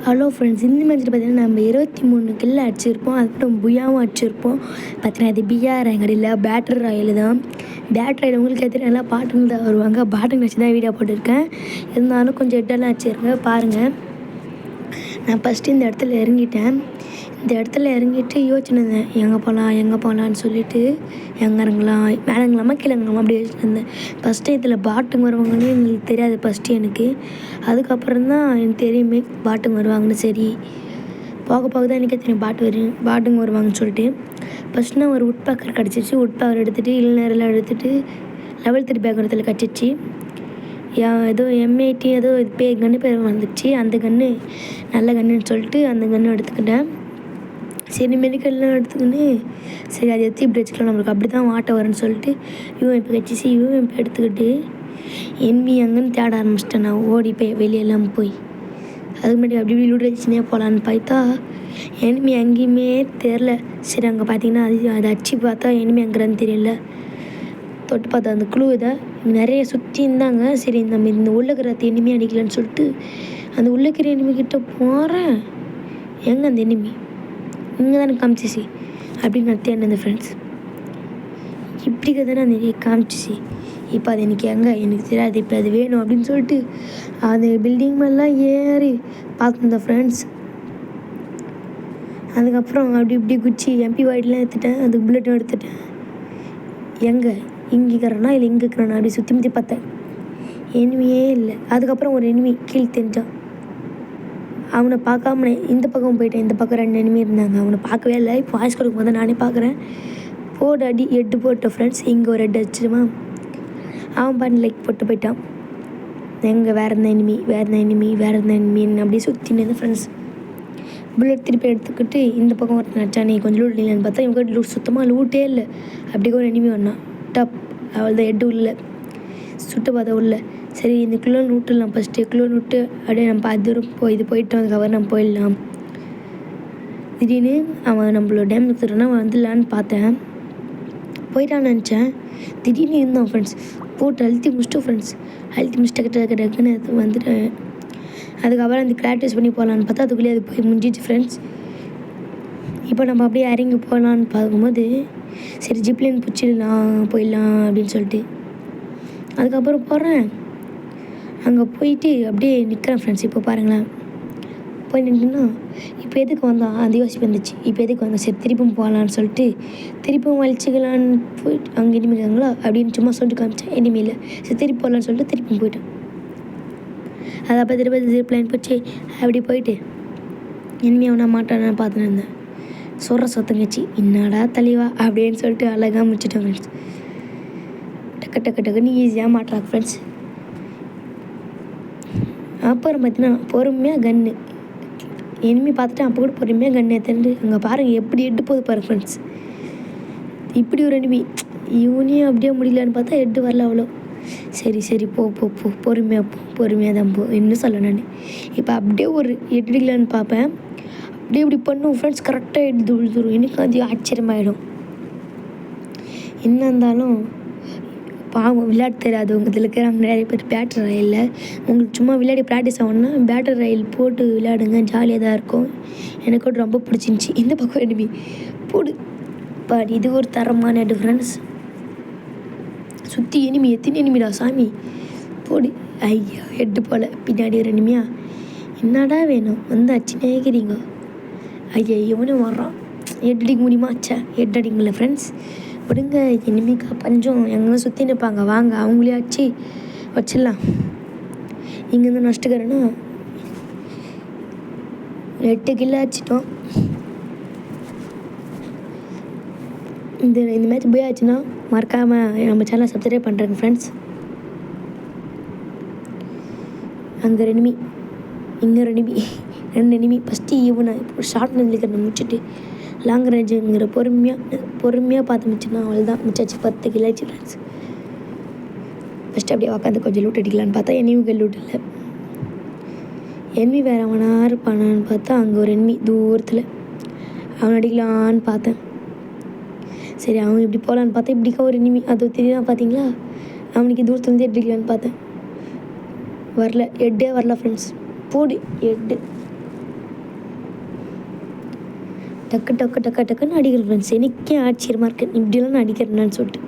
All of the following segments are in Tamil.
ஹலோ ஃப்ரெண்ட்ஸ், இந்த மேட்ச்சில் பார்த்தீங்கன்னா நம்ம 23 கில் அடிச்சிருப்போம். அதுக்கப்புறம் புயாவும் அடிச்சிருப்போம். பார்த்தீங்கன்னா இது பிஆர் எங்கடியில் பேட்டர் ராயல் தான். பேட்டர் ராயல் உங்களுக்கு எத்தனை நல்லா பாட்டுங்க தான் வருவாங்க. பாட்டுங்க வச்சு தான் வீடியோ போட்டிருக்கேன். இருந்தாலும் கொஞ்சம் ஹெட்டெல்லாம் வச்சுருக்கேன் பாருங்கள். நான் ஃபஸ்ட்டு இந்த இடத்துல இறங்கிட்டேன். இந்த இடத்துல இறங்கிட்டு யோசிச்சுருந்தேன், எங்கே போகலான்னு சொல்லிவிட்டு எங்கே இறங்கலாம், மேலே இறங்கலாமா கீழே இறங்கலாமா அப்படி யோசிச்சுருந்தேன். ஃபஸ்ட்டு இதில் பாட்டுங்க வருவாங்கன்னு எங்களுக்கு தெரியாது ஃபஸ்ட்டு எனக்கு. அதுக்கப்புறம் தான் எனக்கு தெரியுமே பாட்டுங்க வருவாங்கன்னு. சரி போக போக தான் எனக்கே தெரியும் பாட்டுங்க வருவாங்கன்னு சொல்லிட்டு. ஃபஸ்ட்டு நான் ஒரு உட் பேக்கர் கிடச்சிச்சு. உட் பேக்கர் எடுத்துகிட்டு இளநேரெல்லாம் எடுத்துகிட்டு லெவல் 3 பேக் இடத்துல கிடச்சிச்சு. ஏதோ M80 ஏதோ கன்று பேர் வந்துச்சு. அந்த கன்று நல்ல கன்றுன்னு சொல்லிட்டு அந்த கன்று எடுத்துக்கிட்டேன். சரி மெடிக்கல்லாம் எடுத்துக்கின்னு சரி அதை இப்படி வச்சுக்கலாம், நம்மளுக்கு அப்படி தான் வாட்ட வரும்னு சொல்லிட்டு UMP கட்சிச்சு. UMP எடுத்துக்கிட்டு என்வி அங்கேன்னு தேட ஆரம்பிச்சிட்டேன். நான் ஓடி போய் வெளியெல்லாம் போய் அதுக்கு முன்னாடி அப்படி இப்படி லூட் அடிச்சுனே போகலான்னு பார்த்தா எனிமி எங்கேயுமே தெரில. சரி அங்கே பார்த்தீங்கன்னா அதை அடிச்சு பார்த்தா எனிமி அங்கேன்னு தெரியல. தொட்டு பார்த்தா அந்த குழு இதை நிறைய சுற்றி இருந்தாங்க. சரி நம்ம இந்த உள்ளக்கிற எனிமி அடிக்கலன்னு சொல்லிட்டு அந்த உள்ளக்கிற எனிமிக்கிட்ட போகிறேன். எங்கே அந்த எனிமி இங்கே தானே காமிச்சிச்சு அப்படின்னு நான் தேடினேன் ஃப்ரெண்ட்ஸ். இப்படி தானே அந்த காமிச்சிச்சு. இப்போ அது எனக்கு தெரியாது. இப்போ அது வேணும் அப்படின்னு சொல்லிட்டு அந்த பில்டிங் மேலாம் ஏறி பார்த்துருந்தேன் ஃப்ரெண்ட்ஸ். அதுக்கப்புறம் அப்படி இப்படி குச்சி MP வாய்டெலாம் எடுத்துட்டேன். அதுக்கு புல்லட்டும் எடுத்துட்டேன். எங்கே இங்கே இருக்கிறேன்னா இல்லை இங்கே இருக்கிறேன்னா அப்படி சுற்றி பார்த்தேன். எனிமியே இல்லை. அதுக்கப்புறம் ஒரு எனிமி கீழே தெரிஞ்சான். அவனை பார்க்காம இந்த பக்கம் போயிட்டேன். இந்த பக்கம் 2 எனிமி இருந்தாங்க. அவனை பார்க்கவே இல்லை. இப்போ வாய்ஸ் கொடுக்கும் போது நானே பார்க்குறேன். போட்டு அடி 8 போட்டேன் ஃப்ரெண்ட்ஸ். இங்கே ஒரு 8 அடிச்சிடுமா. அவன் பாட்டு லைக் போட்டு போயிட்டான். எங்கே வேறு இருந்த எனிமி அப்படியே சுற்றினேன் ஃப்ரெண்ட்ஸ். புல்லட் திருப்பி எடுத்துக்கிட்டு இந்த பக்கம் ஒருத்தன் அடிச்சானே கொஞ்சம் லூட் இல்லைன்னு பார்த்தா இவங்க சுத்தமாக லூட்டே இல்லை. அப்படி ஒரு எனிமி வந்தான். டப் அவள் தான் 8 உள்ள சுட்டு பார்த்தா உள்ள. சரி இந்த கிலோ நூட்டுலாம் ஃபஸ்ட்டு கிலோ நூட்டு அப்படியே நம்ம பாதி தூரம் போயிட்டோம். அதுக்கப்புறம் நம்ம போயிடலாம். திடீர்னு அவன் நம்மளோட டேம் எடுத்துட்டோன்னா அவன் வந்துடலான்னு பார்த்தேன். போயிட்டான்னு நினச்சேன். திடீர்னு இருந்தான் ஃப்ரெண்ட்ஸ். போட்டு அழுத்தி முடிச்சிட்டோம் ஃப்ரெண்ட்ஸ். அழுத்தி முடிச்சுட்டு டக்குன்னு வந்துட்டேன். அதுக்கப்புறம் அந்த கிராக்டிஸ் பண்ணி போகலான்னு பார்த்தா அதுக்குள்ளேயே அது போய் முடிஞ்சிச்சு ஃப்ரெண்ட்ஸ். இப்போ நம்ம அப்படியே இறங்கி போகலான்னு பார்க்கும்போது சரி ஜிப்லைன் போயிடலாம் அப்படின்னு சொல்லிட்டு அதுக்கப்புறம் போகிறேன். அங்கே போயிட்டு அப்படியே நிற்கிறேன் ஃப்ரெண்ட்ஸ். இப்போ பாருங்களேன், போய் நின்றுன்னா இப்போ எதுக்கு வந்தோம் அந்த யோசிப்பு வந்துச்சு. இப்போ எதுக்கு வந்தோம், சரி திருப்பியும் போகலான்னு சொல்லிட்டு திருப்பியும் வலிச்சிக்கலான்னு போயிட்டு அங்கே எனிமிக்காங்களா அப்படின்னு சும்மா சொல்லிட்டு காமிச்சேன். எனிமியில் சரி திருப்பி போகலான்னு சொல்லிட்டு திருப்பியும் போயிட்டேன். அதை அப்போ திருப்பி ஜிப்லைன் போச்சு. அப்படி போயிட்டு எனிமி அவனா மாட்டானு பார்த்துன்னு இருந்தேன். சொல்கிற சொத்தங்கச்சி என்னடா தெளிவா அப்படின்னு சொல்லிட்டு அழகாக முடிச்சிட்டேன் ஃப்ரெண்ட்ஸ். டக்குன்னு ஈஸியாக மாட்டுறாங்க ஃப்ரெண்ட்ஸ். அப்புறம் பார்த்தீங்கன்னா பொறுமையாக கன்று எனிமி பார்த்துட்டு அப்போ கூட பொறுமையாக கன்று எடுத்துட்டு அங்கே பாருங்கள் எப்படி எட்டு போகுது பாருங்கள் ஃப்ரெண்ட்ஸ். இப்படி ஒரு எனிமி இவனையும் அப்படியே முடியலன்னு பார்த்தா எட்டு வரல அவ்வளோ. சரி போ பொறுமையாக தான் போ இன்னும் சொல்ல நான். இப்போ அப்படியே ஒரு எட்டுக்கலான்னு பார்ப்பேன். அப்படியே இப்படி பண்ணும் ஃப்ரெண்ட்ஸ். கரெக்டாக எடுத்து விழுந்துடும். எனக்கு அது ஆச்சரியமாயிடும். என்ன இருந்தாலும் பாவம் விளையாட்டு தெரியாதவங்க இதில் இருக்கிறாங்க நிறைய பேர். பேட்டர் ரயிலில் உங்களுக்கு சும்மா விளையாடி ப்ராக்டிஸ் ஆகணுன்னா பேட்டர் ரயில் போட்டு விளையாடுங்க, ஜாலியாக தான் இருக்கும். எனக்கு கூட ரொம்ப பிடிச்சிருந்துச்சி. இந்த பக்கம் எனிமி போடு பாடி. இது ஒரு தரமான டிஃப்ரென்ஸ். சுற்றி எனிமி எத்தனை எனிமிடா சாமி போடு. ஐயா 8 போல் பின்னாடி ஒரு எனிமியா. என்னடா வேணும் வந்து அச்சுனே இருக்கிறீங்க. ஐயா இவனும் வர்றான். 8 அடிக்க முடியுமா? 8 அடிங்கள ஃப்ரெண்ட்ஸ். விடுங்க எனிமிக்கா பஞ்சம். எங்கே சுற்றி நிற்பாங்க, வாங்க அவங்களே அடிச்சு வச்சிடலாம். இங்கேருந்து நஷ்டக்காரன்னா 8 கிலோ அடிச்சிட்டோம். இந்த மேட்ச் போய் ஆச்சுன்னா மறக்காமல் நம்ம சேனலை சப்ஸ்கிரைப் பண்ணுறேங்க ஃப்ரெண்ட்ஸ். அங்கே எனிமி, இங்கே 2 எனிமி. ஃபஸ்ட்டு இவனை ஷார்ட் நிலைக்கிறத முடிச்சுட்டு லாங் ரேஞ்சுங்கிற பொறுமையாக பார்த்து மிச்சுன்னா அவள் தான் மிச்சாச்சு. 10 கிலோ ஆச்சு ஃப்ரெண்ட்ஸ். ஃபஸ்ட்டு அப்படியே உட்காந்து கொஞ்சம் லூட் அடிக்கலான்னு பார்த்தா எனிமிகள் லூட் இல்லை. எனிமி வேறு அவனா இருப்பானான்னு பார்த்தா அங்கே ஒரு எனிமி தூரத்தில் அவன் அடிக்கலான்னு பார்த்தேன். சரி அவன் இப்படி போகலான்னு பார்த்தா இப்படிக்கா ஒரு எனிமி அது தெரியுதான் பார்த்தீங்களா. அவனுக்கு தூரத்துலேருந்து அடிக்கலான்னு பார்த்தேன். வரல, ஹெட்டே வரல ஃப்ரெண்ட்ஸ். போடு ஹெட்டு டக்கு டக்கு டக்கு டக்குன்னு அடிக்கிறேன் ஃப்ரெண்ட்ஸ். எனக்கே ஆச்சரியமாக இருக்குது இப்படிலாம் நான் அடிக்கிறேன்னு சொல்லிட்டு.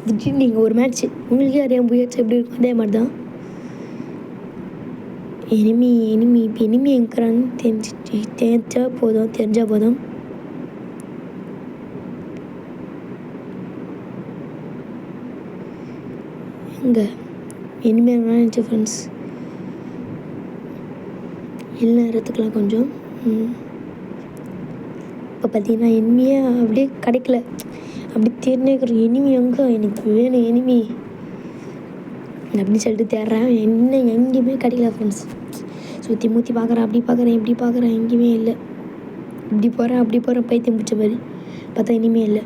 திடீர்னு நீங்கள் ஒரு மேட்ச்சு உங்களுக்கே அறியாமல் போயாச்சு எப்படி இருக்கும் அதே மாதிரி தான். எனிமி இப்போ எனிமி எங்கிறான்னு தெரிஞ்சால் போதும். எங்கே எனிமி எங்கன்னா நினச்சேன் ஃப்ரெண்ட்ஸ். இல்லை நேரத்துக்குலாம் கொஞ்சம் இப்போ பார்த்தீங்கன்னா எனிமியே அப்படியே கிடைக்கல. அப்படி தேர்ந்தேக்கிற எனிமி எங்கே எனக்கு வேணும் எனிமி அப்படின்னு சொல்லிட்டு தேடுறேன். என்ன எங்கேயுமே கிடைக்கல ஃப்ரெண்ட்ஸ். சுற்றி மூற்றி பார்க்குறேன், அப்படி பார்க்குறேன் இப்படி பார்க்குறேன், எங்கேயுமே இல்லை. இப்படி போகிறேன் அப்படி போகிறேன் பைத்தியம் பிடிச்ச மாதிரி பார்த்தா இனிமே இல்லை.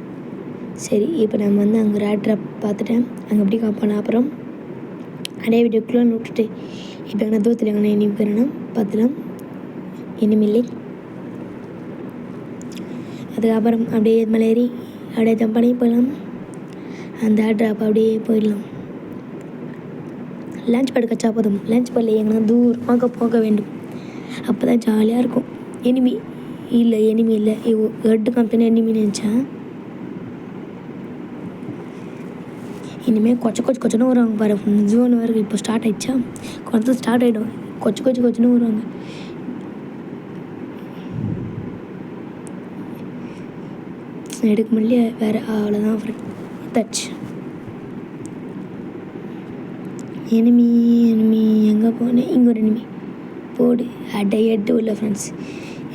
சரி இப்போ நம்ம வந்து அங்கே ரேட் ட்ராப் பார்த்துட்டேன், அங்கே எப்படி காப்பான. அப்புறம் அதே வீடியோக்குள்ளே விட்டுட்டு இப்போ எங்கன்னா தூரத்தில் எங்கன்னா இனிமே போயிடணும் பார்த்துலாம். இனிமில்லை. அதுக்கப்புறம் அப்படியே மலேரி அப்படியே ஜம்ப் பண்ணி போயிடலாம். அந்த ட்ராப் அப்படியே போயிடலாம். லஞ்ச் பேட் கச்சா போதும். லஞ்ச் பேடில் எங்கன்னா தூரமாக போக வேண்டும், அப்போ தான் ஜாலியாக இருக்கும். எனிமி இல்லை ஹெட்டு கம்பெனி எனிமி நினச்சேன். இனிமேல் கொச்சன்னு வருவாங்க பாரு. ஜோன் வேறு இப்போ ஸ்டார்ட் ஆகிடுச்சா, கொஞ்சம் ஸ்டார்ட் ஆகிடும். கொச்சுன்னு வருவாங்க. எடுக்க முடியல வேறு, அவ்வளோதான் ஃப்ரெண்ட். தச்சு எனிமி எங்கே போனேன். இங்கே ஒரு எனிமி போடு ஹெட்டு இல்லை ஃப்ரெண்ட்ஸ்.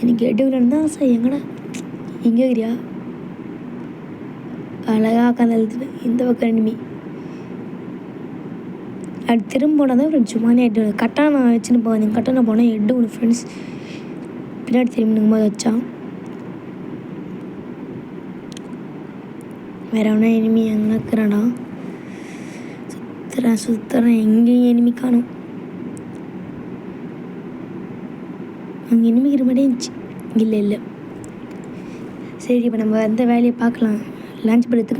எனக்கு ஹெட்டு இல்லைன்னு தான் சார். எங்கடா இங்கே இருக்கிறியா அழகாக உட்காந்து எழுதுட்டு இந்த பக்கம் எனிமி. அது திரும்ப போனால் தான் ஃப்ரெண்ட்ஸ் சும்மானே ஹெட்டு கரெக்டாக நான் வச்சுன்னு போவேன். கரெக்டாக நான் போனேன் ஹெட்டு ஒன்று ஃப்ரெண்ட்ஸ். பின்னாடி திரும்பினுக்கும் போது வச்சான். வேறு அவனா எனிமி எங்கே இருக்கிறானா சுற்றுறேன் எங்கேயும் எனிமி காணும். அங்கே எனிமிக்கிற மாதிரி இருந்துச்சு. இல்லை சரி இப்போ நம்ம அந்த வேலையை பார்க்கலாம். லஞ்ச் பேட்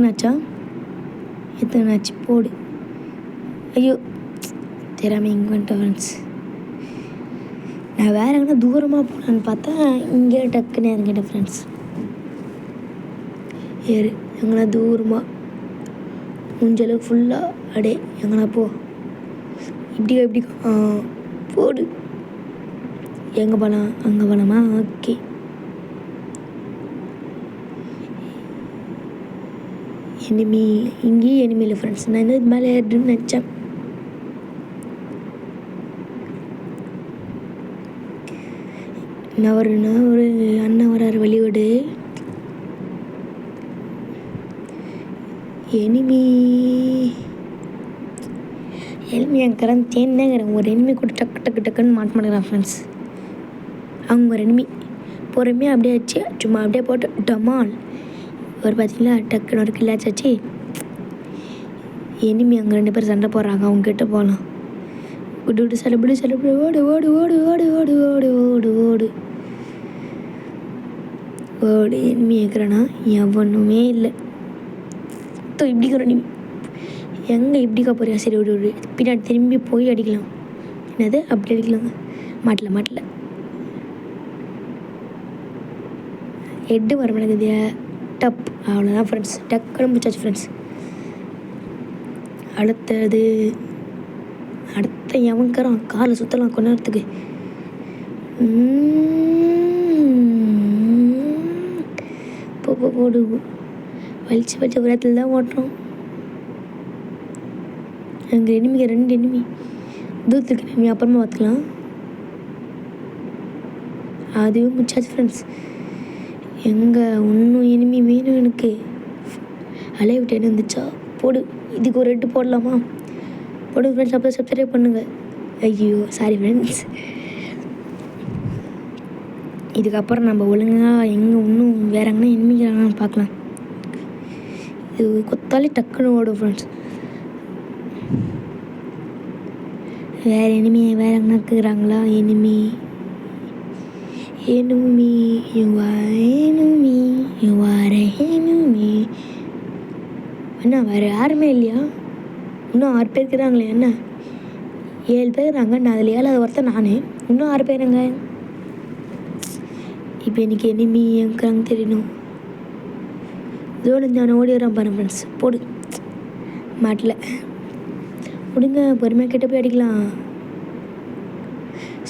எத்தனாச்சு போடு. ஐயோ தெரியாமல் இங்கே வந்துட்டேன் ஃப்ரெண்ட்ஸ். நான் வேறு எங்கன்னா தூரமாக போகலான்னு பார்த்தா இங்கே டக்குன்னு இறங்கிட்டேன் ஃப்ரெண்ட்ஸ். எங்கன்னா தூரமாக முடிஞ்சளவுக்கு ஃபுல்லாக அடே எங்கன்னா போ இப்படி போடு. எங்கே போகலாம் அங்கே போகலாமா? ஓகே எனிமி இங்கேயும் எனிமி இல்லை ஃப்ரெண்ட்ஸ். நான் இது மேலே ஏறின்னு நினச்சேன். நான் ஒரு அண்ணன் வராரு வழியோடு. எனிமி எங்கிறேன் தேன்னேங்கிறேன். ஒரு எனிமி கூட டக்குன்னு மாட்ட மாட்டேங்கிறான் ஃப்ரெண்ட்ஸ். அவங்க ஒரு எனிமி பொறுமையாக அப்படியே ஆச்சு, சும்மா அப்படியே போட்டு டமால் ஒரு பார்த்தீங்களா டக்குன்னு ஒரு கில்லாச்சாச்சு. எனிமி அங்கே 2 பேர் சண்டை போடுறாங்க. அவங்ககிட்ட போகலாம். விட்டு செலப்பிடு ஓடு ஓடு ஓடு ஓடு ஓடு ஓடு ஓடு ஓடு ஓடு. எனிமி இருக்கிறேன்னா எவனுமே இல்லை. இப்படிக்கிற நீ எங்கே இப்படிக்கா போறியா? சரி விடு பின்னாடி திரும்பி போய் அடிக்கலாம். என்னது அப்படி அடிக்கலாங்க? மாட்டல ஹெட்டு வர மாட்டேங்குது. டப் அவ்வளோதான் ஃப்ரெண்ட்ஸ். டக்குன்னு முடிச்சாச்சு ஃப்ரெண்ட்ஸ். அடுத்த எவன்கிறான் காரில் சுற்றலாம் கொஞ்ச நேரத்துக்கு. போடு வலிச்சு ஒரு இடத்துல தான் ஓட்டுறோம். அங்கே எனிமிக்கு 2 எனிமி தூரத்துக்கு எனிமி அப்புறமா பார்த்துக்கலாம். அதுவும் முடிச்சாச்சு ஃப்ரெண்ட்ஸ். எங்கே இன்னும் எனிமி வேணும் எனக்கு. அலைய விட்டு என்ன வந்துச்சா போடு. இதுக்கு ஒரு 2 போடலாமா? போடுங்க ஃப்ரெண்ட்ஸ். அப்போ சப்ஸ்கிரைப் பண்ணுங்கள். ஐயோ சாரி ஃப்ரெண்ட்ஸ். இதுக்கப்புறம் நம்ம ஒழுங்காக எங்கே இன்னும் வேறு எங்கன்னா எனிமிக்கிறாங்கன்னு பார்க்கலாம். இது கொத்தாலே டக்குன்னு ஓடும் ஃப்ரெண்ட்ஸ். வேறு எனிமி வேறு எங்கன்னா இருக்கிறாங்களா? எனிமி என்ன வேறு யாருமே இல்லையா? இன்னும் 6 பேர் இருக்கிறாங்களே. என்ன 7 பேர் இருக்கிறாங்க. நான் அதில் 7வது ஒருத்தர் நான். இன்னும் 6 பேருங்க. இப்போ எனக்கு எனிமி எங்கிறாங்க தெரியணும். இதோடு நான் ஓடி வரான் பாருங்க ஃப்ரெண்ட்ஸ். போடு மாட்டில் விடுங்க, பொறுமையாக கிட்ட போய் அடிக்கலாம்.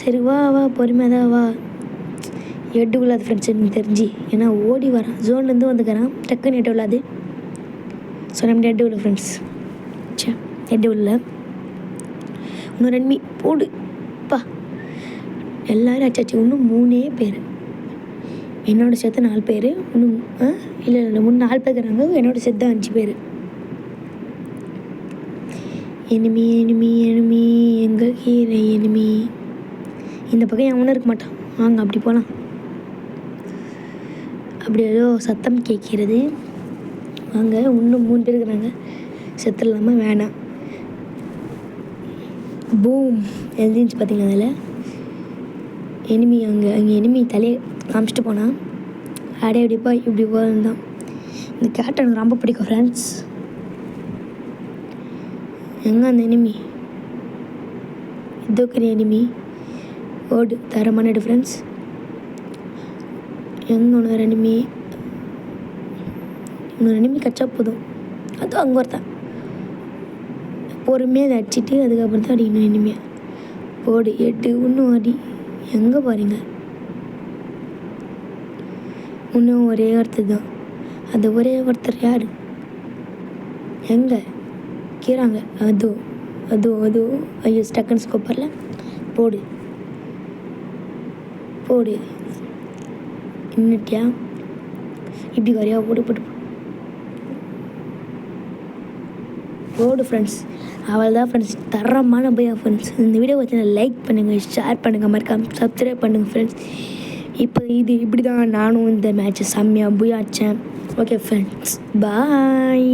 சரி வா வா, பொறுமையாக தான் வா. எட்டு விழாது ஃப்ரெண்ட்ஸ் எனக்கு தெரிஞ்சு, ஏன்னா ஓடி வரான், ஜோன்லேருந்து வந்துக்கிறான், டக்குன்னு எட்டு விழாது. ஸோ நம்ம எட்டு விழு ஃப்ரெண்ட்ஸ். சே எட்டு விழல, இன்னும் ரெண்டு போடுப்பா. எல்லோரும் அச்சாச்சு. இன்னும் 3 பேர், என்னோட சேர்த்து 4 பேர். இன்னும் இல்லை 4 பேர் இருக்கிறாங்க, என்னோட சேர்த்து 5 பேர். எனிமி எனிமி எனிமி, எங்கள் ஹீரோ எனிமி. இந்த பக்கம் எவனும் இருக்க மாட்டான், வாங்க அப்படி போகலாம். அப்படி ஏதோ சத்தம் கேட்கிறது, வாங்க. இன்னும் 3 பேர் இருக்கிறாங்க, செத்துடலாமா? வேணாம். பூம் எழுதிச்சு பார்த்தீங்க. அதில் எனிமி அங்கே எனிமி தலையை காமிச்சிட்டு போனான். அப்படியே இப்படிப்பா இப்படி போயிருந்தான். இந்த கேட் எனக்கு ரொம்ப பிடிக்கும் ஃப்ரெண்ட்ஸ். எங்கே அந்த எனிமி? இதோக்கிற எனிமி ஓடு, தரமான ஃப்ரெண்ட்ஸ். எங்கே இன்னொரு எனிமி கச்சா போதும். அதுவும் அங்கே ஒருத்தான் பொறுமையாக அதை அடிச்சுட்டு அதுக்கப்புறம் தான் அடிக்கணும் எனிமையாக. போடு 8 இன்னும் அடி. எங்கே பாருங்க, இன்னும் ஒரே ஒருத்தர் தான். அந்த ஒரே ஒருத்தர் யார்? எங்கே கீறாங்க? அதோ ஐயோ ஸ்டக்கன் ஸ்கோப்பரில். போடு போடு, இன்னட்டியா இப்படி வரையா? போடு போடு ஃப்ரெண்ட்ஸ். அவள் தான் ஃப்ரெண்ட்ஸ், தரமான பையா ஃப்ரெண்ட்ஸ். இந்த வீடியோ வச்சு லைக் பண்ணுங்கள், ஷேர் பண்ணுங்கள், மறக்காம சப்ஸ்கிரைப் பண்ணுங்கள் ஃப்ரெண்ட்ஸ். இப்போ இப்படி தான் நானும் இந்த மேட்ச்சை செம்மையாக புயாச்சேன். ஓகே ஃப்ரெண்ட்ஸ், பாய்.